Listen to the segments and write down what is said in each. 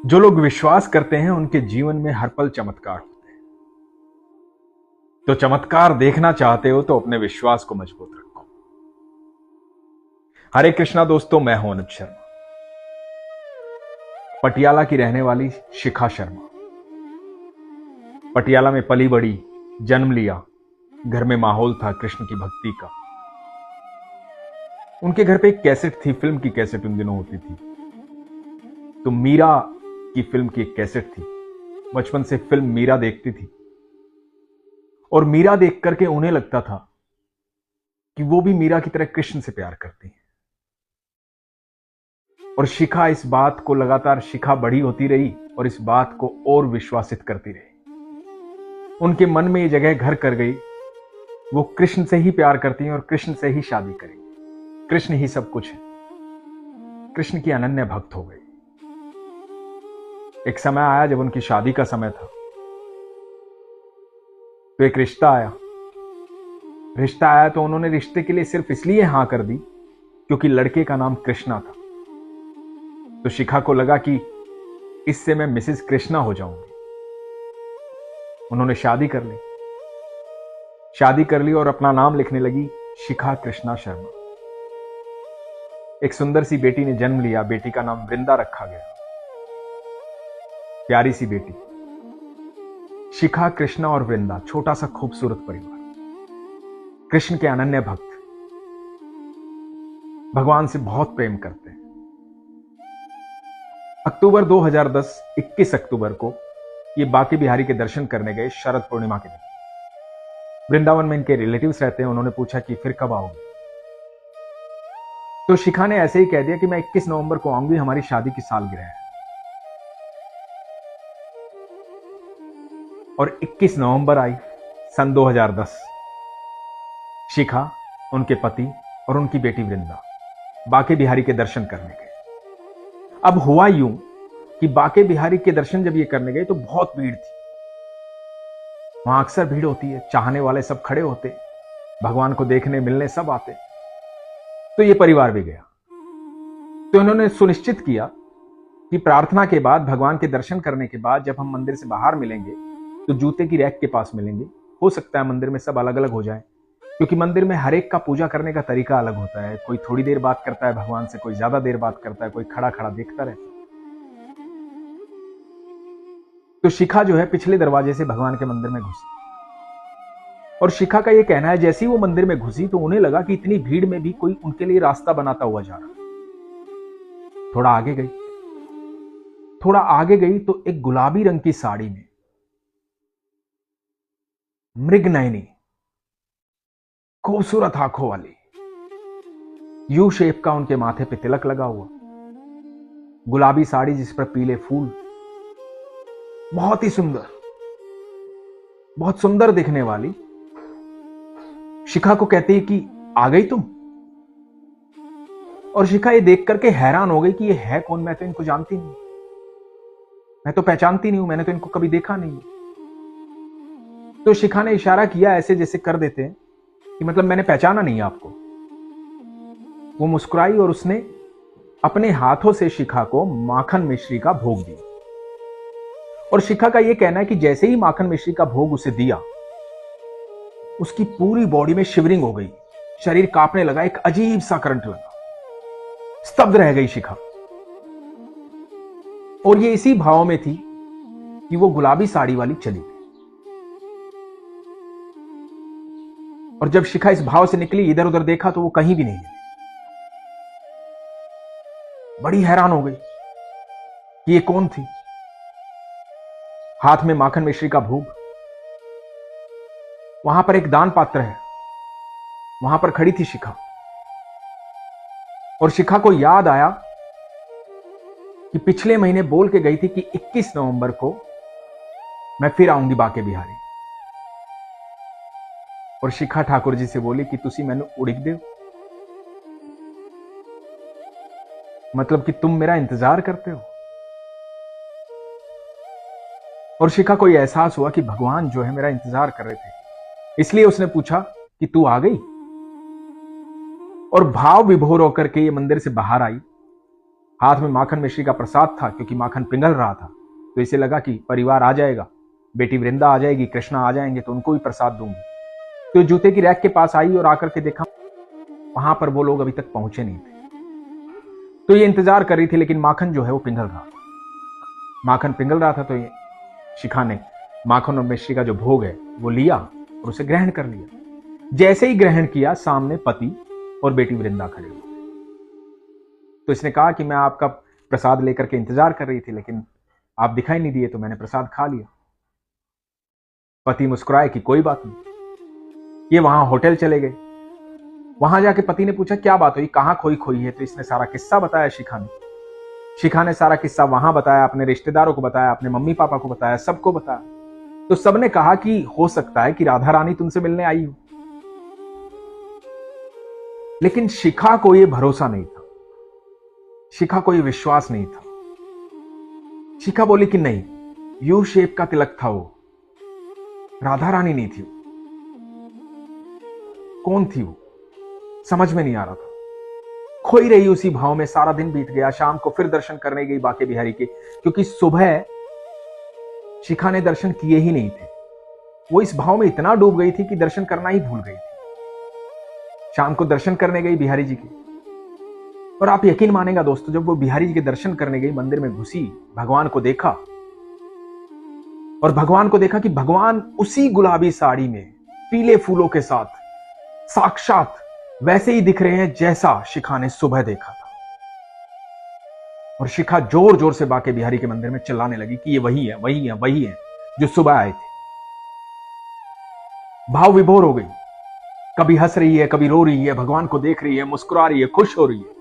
जो लोग विश्वास करते हैं उनके जीवन में हर पल चमत्कार होते हैं। तो चमत्कार देखना चाहते हो तो अपने विश्वास को मजबूत रखो। हरे कृष्णा दोस्तों, मैं हूं अनुज शर्मा। पटियाला की रहने वाली शिखा शर्मा पटियाला में पली बड़ी, जन्म लिया। घर में माहौल था कृष्ण की भक्ति का। उनके घर पे एक कैसेट थी, फिल्म की कैसेट उन दिनों होती थी। तो मीरा की फिल्म की एक कैसेट थी। बचपन से फिल्म मीरा देखती थी और मीरा देख करके उन्हें लगता था कि वो भी मीरा की तरह कृष्ण से प्यार करती है। और शिखा इस बात को लगातार बड़ी होती रही और इस बात को और विश्वासित करती रही। उनके मन में ये जगह घर कर गई, वो कृष्ण से ही प्यार करती हैं और कृष्ण से ही शादी करेंगी। कृष्ण ही सब कुछ है। कृष्ण की अनन्य भक्त हो गई। एक समय आया जब उनकी शादी का समय था, तो एक रिश्ता आया तो उन्होंने रिश्ते के लिए सिर्फ इसलिए हां कर दी क्योंकि लड़के का नाम कृष्णा था। तो शिखा को लगा कि इससे मैं मिसेस कृष्णा हो जाऊंगी। उन्होंने शादी कर ली और अपना नाम लिखने लगी शिखा कृष्णा शर्मा। एक सुंदर सी बेटी ने जन्म लिया। बेटी का नाम वृंदा रखा गया। प्यारी सी बेटी। शिखा, कृष्णा और वृंदा, छोटा सा खूबसूरत परिवार। कृष्ण के अनन्य भक्त, भगवान से बहुत प्रेम करते हैं। अक्टूबर 2010, 21 अक्टूबर को ये बांके बिहारी के दर्शन करने गए शरद पूर्णिमा के दिन। वृंदावन में इनके रिलेटिव्स रहते हैं। उन्होंने पूछा कि फिर कब आओगे? तो शिखा ने ऐसे ही कह दिया कि मैं 21 नवंबर को आऊंगी, हमारी शादी की सालगिरह है। और 21 नवंबर आई सन 2010। शिखा, उनके पति और उनकी बेटी वृंदा बांके बिहारी के दर्शन करने गए। अब हुआ यूं कि बांके बिहारी के दर्शन जब ये करने गए तो बहुत भीड़ थी। वहां अक्सर भीड़ होती है, चाहने वाले सब खड़े होते, भगवान को देखने मिलने सब आते। तो ये परिवार भी गया। तो इन्होंने सुनिश्चित किया कि प्रार्थना के बाद, भगवान के दर्शन करने के बाद जब हम मंदिर से बाहर मिलेंगे तो जूते की रैक के पास मिलेंगे। हो सकता है मंदिर में सब अलग अलग हो जाए, क्योंकि मंदिर में हर एक का पूजा करने का तरीका अलग होता है। कोई थोड़ी देर बात करता है भगवान से, कोई ज्यादा देर बात करता है, कोई खड़ा खड़ा देखता रहता है। तो शिखा जो है पिछले दरवाजे से भगवान के मंदिर में घुसी। और शिखा का यह कहना है जैसे ही वो मंदिर में घुसी तो उन्हें लगा कि इतनी भीड़ में भी कोई उनके लिए रास्ता बनाता हुआ जा रहा। थोड़ा आगे गई तो एक गुलाबी रंग की साड़ी में, मृगनयनी, खूबसूरत आंखों वाली, यू शेप का उनके माथे पे तिलक लगा हुआ, गुलाबी साड़ी जिस पर पीले फूल, बहुत ही सुंदर, बहुत सुंदर दिखने वाली शिखा को कहती है कि आ गई तुम। और शिखा ये देख करके हैरान हो गई कि ये है कौन, मैं तो इनको जानती नहीं, मैं तो पहचानती नहीं हूं, मैंने तो इनको कभी देखा नहीं। तो शिखा ने इशारा किया ऐसे जैसे कर देते हैं कि मतलब मैंने पहचाना नहीं आपको। वो मुस्कुराई और उसने अपने हाथों से शिखा को माखन मिश्री का भोग दिया। और शिखा का यह कहना है कि जैसे ही माखन मिश्री का भोग उसे दिया, उसकी पूरी बॉडी में शिवरिंग हो गई, शरीर कांपने लगा, एक अजीब सा करंट लगा, स्तब्ध रह गई शिखा। और ये इसी भाव में थी कि वो गुलाबी साड़ी वाली चली गई। और जब शिखा इस भाव से निकली, इधर उधर देखा तो वो कहीं भी नहीं मिली। बड़ी हैरान हो गई कि ये कौन थी। हाथ में माखन मिश्री का भोग, वहां पर एक दान पात्र है, वहां पर खड़ी थी शिखा। और शिखा को याद आया कि पिछले महीने बोल के गई थी कि 21 नवंबर को मैं फिर आऊंगी बांके बिहारी। और शिखा ठाकुर जी से बोली कि तुसी मैनू उड़िक दे, मतलब कि तुम मेरा इंतजार करते हो। और शिखा को यह एहसास हुआ कि भगवान जो है मेरा इंतजार कर रहे थे, इसलिए उसने पूछा कि तू आ गई। और भाव विभोर होकर के ये मंदिर से बाहर आई हाथ में माखन मिश्री का प्रसाद था, क्योंकि माखन पिघल रहा था, तो इसे लगा कि परिवार आ जाएगा, बेटी वृंदा आ जाएगी, कृष्णा आ जाएंगे तो उनको भी प्रसाद दूंगी। तो जूते की रैक के पास आई और आकर के देखा वहां पर वो लोग अभी तक पहुंचे नहीं थे। तो ये इंतजार कर रही थी, लेकिन माखन जो है वो पिघल रहा था। माखन पिघल रहा था तो ये शिखा ने माखन और मिश्री का जो भोग है वो लिया और उसे ग्रहण कर लिया। जैसे ही ग्रहण किया, सामने पति और बेटी वृंदा खड़े हुए। तो इसने कहा कि मैं आपका प्रसाद लेकर के इंतजार कर रही थी, लेकिन आप दिखाई नहीं दिए तो मैंने प्रसाद खा लिया। पति मुस्कुराए कि कोई बात नहीं। ये वहां होटल चले गए। वहां जाके पति ने पूछा क्या बात हुई, कहां खोई खोई है। तो इसने सारा किस्सा बताया शिखा ने। शिखा ने सारा किस्सा वहां बताया, अपने रिश्तेदारों को बताया, अपने मम्मी पापा को बताया, सबको बताया। तो सबने कहा कि हो सकता है कि राधा रानी तुमसे मिलने आई हो। लेकिन शिखा को यह भरोसा नहीं था, शिखा को यह विश्वास नहीं था। शिखा बोली कि नहीं, यू शेप का तिलक था वो, राधा रानी नहीं थी वो। कौन थी वो, समझ में नहीं आ रहा था। खोई रही उसी भाव में सारा दिन बीत गया। शाम को फिर दर्शन करने गई बाके बिहारी के, क्योंकि सुबह शिखा ने दर्शन किए ही नहीं थे। वो इस भाव में इतना डूब गई थी कि दर्शन करना ही भूल गई थी। शाम को दर्शन करने गई बिहारी जी के, और आप यकीन मानेगा दोस्तों, जब वो बिहारी जी के दर्शन करने गई, मंदिर में घुसी, भगवान को देखा, और भगवान को देखा कि भगवान उसी गुलाबी साड़ी में पीले फूलों के साथ साक्षात वैसे ही दिख रहे हैं जैसा शिखा ने सुबह देखा था। और शिखा जोर जोर से बाके बिहारी के मंदिर में चिल्लाने लगी कि ये वही है, वही है, वही है जो सुबह आए थे। भाव विभोर हो गई, कभी हंस रही है, कभी रो रही है, भगवान को देख रही है, मुस्कुरा रही है, खुश हो रही है।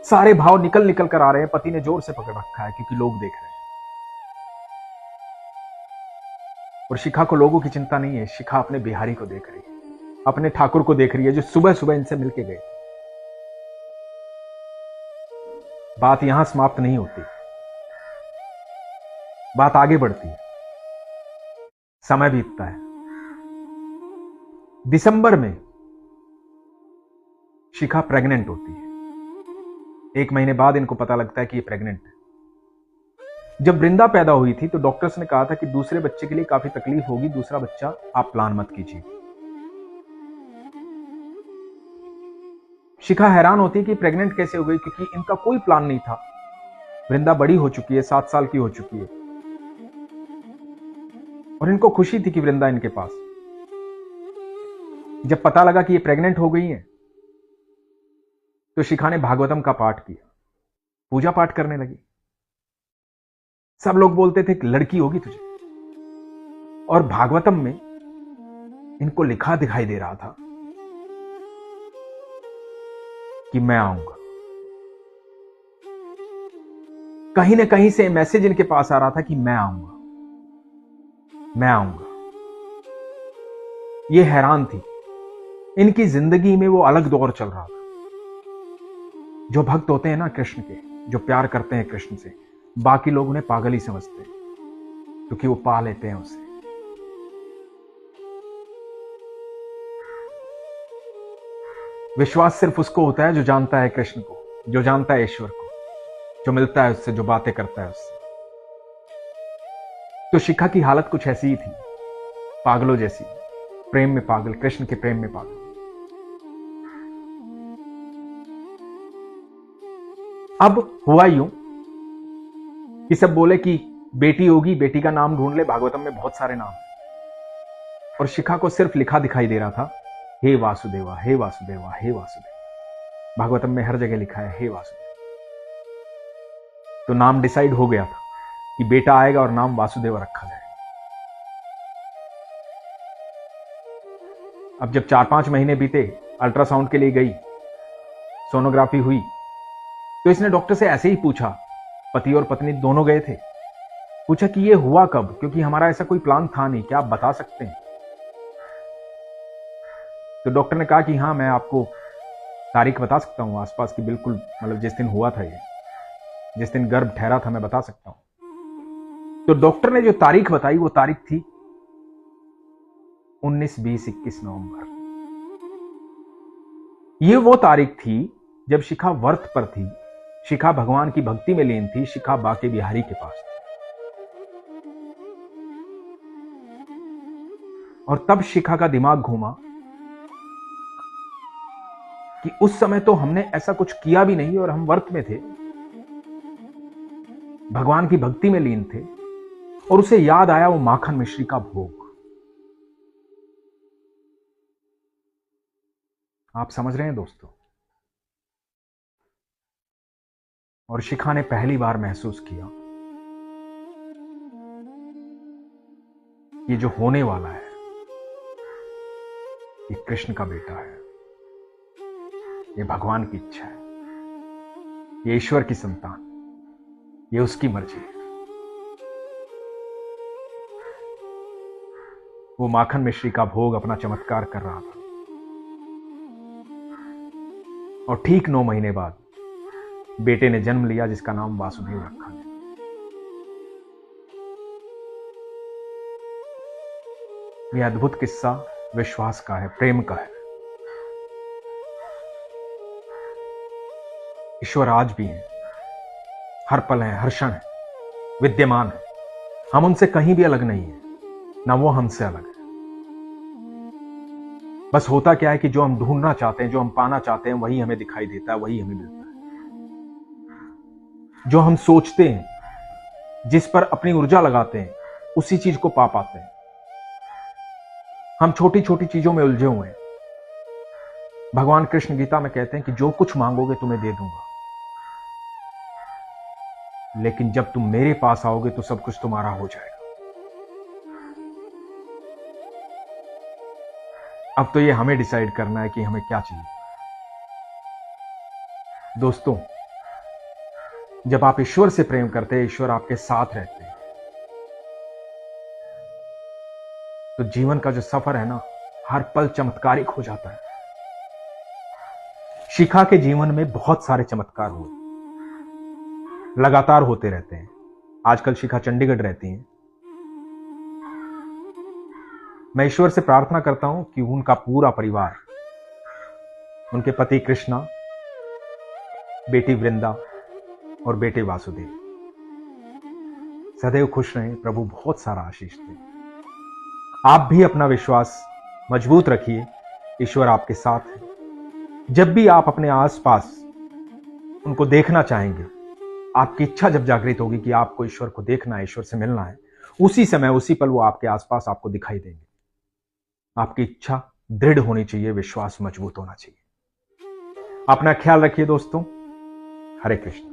सारे भाव निकल निकल कर आ रहे हैं। पति ने जोर से पकड़ रखा है क्योंकि लोग देख रहे हैं। और शिखा को लोगों की चिंता नहीं है, शिखा अपने बिहारी को देख रही है, अपने ठाकुर को देख रही है जो सुबह सुबह इनसे मिलके गए। बात यहां समाप्त नहीं होती, बात आगे बढ़ती है। समय बीतता है। दिसंबर में शिखा प्रेग्नेंट होती है। 1 महीने बाद इनको पता लगता है कि ये प्रेग्नेंट है। जब वृंदा पैदा हुई थी तो डॉक्टर्स ने कहा था कि दूसरे बच्चे के लिए काफी तकलीफ होगी, दूसरा बच्चा आप प्लान मत कीजिए। शिखा हैरान होती है कि प्रेग्नेंट कैसे हो गई, क्योंकि इनका कोई प्लान नहीं था। वृंदा बड़ी हो चुकी है, 7 साल की हो चुकी है, और इनको खुशी थी कि वृंदा इनके पास। जब पता लगा कि ये प्रेग्नेंट हो गई है तो शिखा ने भागवतम का पाठ किया, पूजा पाठ करने लगी। सब लोग बोलते थे कि लड़की होगी तुझे, और भागवतम में इनको लिखा दिखाई दे रहा था कि मैं आऊंगा। कहीं ना कहीं से मैसेज इनके पास आ रहा था कि मैं आऊंगा, मैं आऊंगा। ये हैरान थी। इनकी जिंदगी में वो अलग दौर चल रहा था। जो भक्त होते हैं ना कृष्ण के, जो प्यार करते हैं कृष्ण से, बाकी लोग उन्हें पागल ही समझते हैं, क्योंकि वो पा लेते हैं उसे। विश्वास सिर्फ उसको होता है जो जानता है कृष्ण को, जो जानता है ईश्वर को, जो मिलता है उससे, जो बातें करता है उससे। तो शिखा की हालत कुछ ऐसी ही थी, पागलों जैसी, प्रेम में पागल, कृष्ण के प्रेम में पागल। अब हुआ यूं कि सब बोले कि बेटी होगी, बेटी का नाम ढूंढ ले, भागवतम में बहुत सारे नाम हैं। और शिखा को सिर्फ लिखा दिखाई दे रहा था, हे वासुदेवा, हे वासुदेवा, हे वासुदेवा। भागवतम में हर जगह लिखा है हे वासुदेव। तो नाम डिसाइड हो गया था कि बेटा आएगा और नाम वासुदेव रखा जाएगा। अब जब 4-5 महीने बीते, अल्ट्रासाउंड के लिए गई, सोनोग्राफी हुई, तो इसने डॉक्टर से ऐसे ही पूछा, पति और पत्नी दोनों गए थे, पूछा कि ये हुआ कब, क्योंकि हमारा ऐसा कोई प्लान था नहीं, क्या आप बता सकते हैं? तो डॉक्टर ने कहा कि हाँ, मैं आपको तारीख बता सकता हूं आसपास की, बिल्कुल, मतलब जिस दिन हुआ था, ये जिस दिन गर्भ ठहरा था, मैं बता सकता हूं। तो डॉक्टर ने जो तारीख बताई वो तारीख थी 19, 20, 21 नवंबर। ये वो तारीख थी जब शिखा व्रत पर थी शिखा भगवान की भक्ति में लीन थी। शिखा बाके बिहारी के पास थी। और तब शिखा का दिमाग घूमा कि उस समय तो हमने ऐसा कुछ किया भी नहीं और हम व्रत में थे, भगवान की भक्ति में लीन थे, और उसे याद आया वो माखन मिश्री का भोग। आप समझ रहे हैं दोस्तों? और शिखा ने पहली बार महसूस किया ये जो होने वाला है ये कृष्ण का बेटा है, ये भगवान की इच्छा है, ये ईश्वर की संतान, ये उसकी मर्जी है। वो माखन मिश्री का भोग अपना चमत्कार कर रहा था और ठीक 9 महीने बाद बेटे ने जन्म लिया जिसका नाम वासुदेव रखा गया। यह अद्भुत किस्सा विश्वास का है, प्रेम का है। ईश्वर आज भी है, हर पल है, हर क्षण है, विद्यमान है। हम उनसे कहीं भी अलग नहीं है, ना वो हमसे अलग है। बस होता क्या है कि जो हम ढूंढना चाहते हैं, जो हम पाना चाहते हैं, वही हमें दिखाई देता है, वही हमें मिलता है। जो हम सोचते हैं, जिस पर अपनी ऊर्जा लगाते हैं, उसी चीज को पा पाते हैं। हम छोटी छोटी चीजों में उलझे हुए हैं। भगवान कृष्ण गीता में कहते हैं कि जो कुछ मांगोगे तुम्हें दे दूंगा, लेकिन जब तुम मेरे पास आओगे तो सब कुछ तुम्हारा हो जाएगा। अब तो ये हमें डिसाइड करना है कि हमें क्या चाहिए। दोस्तों, जब आप ईश्वर से प्रेम करते हैं, ईश्वर आपके साथ रहते हैं, तो जीवन का जो सफर है ना, हर पल चमत्कारिक हो जाता है। शिखा के जीवन में बहुत सारे चमत्कार हुए, लगातार होते रहते हैं। आजकल शिखा चंडीगढ़ रहती हैं। मैं ईश्वर से प्रार्थना करता हूं कि उनका पूरा परिवार, उनके पति कृष्णा, बेटी वृंदा और बेटे वासुदेव सदैव खुश रहें, प्रभु बहुत सारा आशीष दे। आप भी अपना विश्वास मजबूत रखिए, ईश्वर आपके साथ है। जब भी आप अपने आसपास उनको देखना चाहेंगे, आपकी इच्छा जब जागृत होगी कि आपको ईश्वर को देखना है, ईश्वर से मिलना है, उसी समय उसी पल वो आपके आसपास आपको दिखाई देंगे। आपकी इच्छा दृढ़ होनी चाहिए, विश्वास मजबूत होना चाहिए। अपना ख्याल रखिए दोस्तों। हरे कृष्ण।